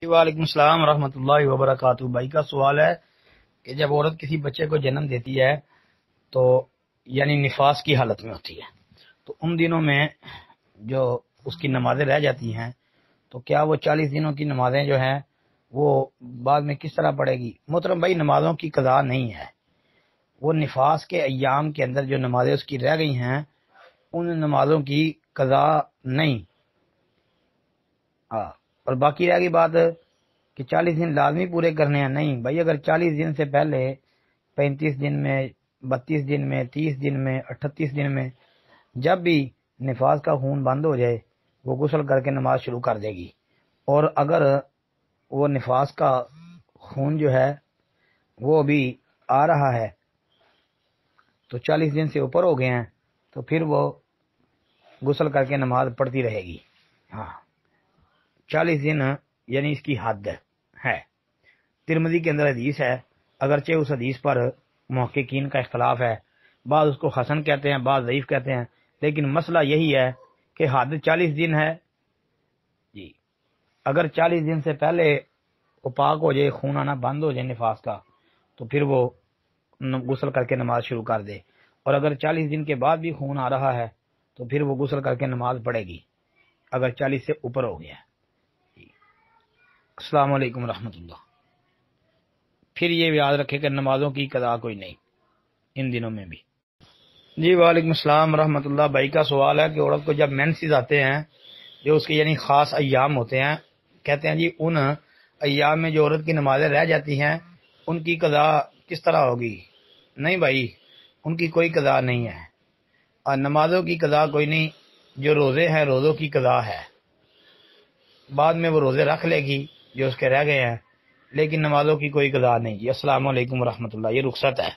وعلیکم السلام ورحمۃ اللہ وبرکاتہ۔ بھائی کا سوال ہے کہ جب عورت کسی بچے کو جنم دیتی ہے تو یعنی نفاس کی حالت میں ہوتی ہے تو ان دنوں میں جو اس کی نمازیں رہ جاتی ہیں تو کیا وہ 40 دنوں کی نمازیں جو ہیں وہ بعد میں کس طرح پڑے گی؟ محترم بھائی، نمازوں کی قضا نہیں ہے، وہ نفاس کے ایام کے اندر جو نمازیں اس کی رہ گئی ہیں ان نمازوں کی قضا نہیں۔ اور باقی رہ گئی بات کہ 40 دن لازمی پورے کرنے ہیں، نہیں بھائی، اگر 40 دن سے پہلے 35 دن میں 32 دن میں 30 دن میں 38 دن میں جب بھی نفاس کا خون بند ہو جائے وہ غسل کر کے نماز شروع کر دے گی، اور اگر وہ نفاس کا خون جو ہے وہ بھی آ رہا ہے تو 40 دن سے اوپر ہو گئے ہیں تو پھر وہ غسل کر کے نماز پڑھتی رہے گی۔ 40 دن یعنی اس کی حد ہے۔ ترمذی کے اندر حدیث ہے، اگرچہ اس حدیث پر محققین کا اختلاف ہے، بعض اس کو حسن کہتے ہیں، بعض ضعیف کہتے ہیں، لیکن مسئلہ یہی ہے کہ حد 40 دن ہے جی۔ اگر 40 دن سے پہلے وہ پاک ہو جائے، خون آنا بند ہو جائے نفاس کا، تو پھر وہ غسل کر کے نماز شروع کر دے، اور اگر 40 دن کے بعد بھی خون آ رہا ہے تو پھر وہ غسل کر کے نماز پڑھے گی اگر 40 سے اوپر ہو گیا ہے۔ السلام علیکم ورحمۃ اللہ۔ پھر یہ یاد رکھے کہ نمازوں کی قضا کوئی نہیں ان دنوں میں بھی۔ جی وعلیکم السلام ورحمۃ اللہ۔ بھائی کا سوال ہے کہ عورت کو جب مینسز آتے ہیں جو اس کے یعنی خاص ایام ہوتے ہیں، کہتے ہیں جی ان ایام میں جو عورت کی نمازیں رہ جاتی ہیں ان کی قضا کس طرح ہوگی؟ نہیں بھائی، ان کی کوئی قضا نہیں ہے، اور نمازوں کی قضا کوئی نہیں۔ جو روزے ہیں روزوں کی قضا ہے، بعد میں وہ روزے رکھ لے گی جو اس کے رہ گئے ہیں، لیکن نمازوں کی کوئی قضا نہیں جی۔ السلام علیکم ورحمۃ اللہ، یہ رخصت ہے۔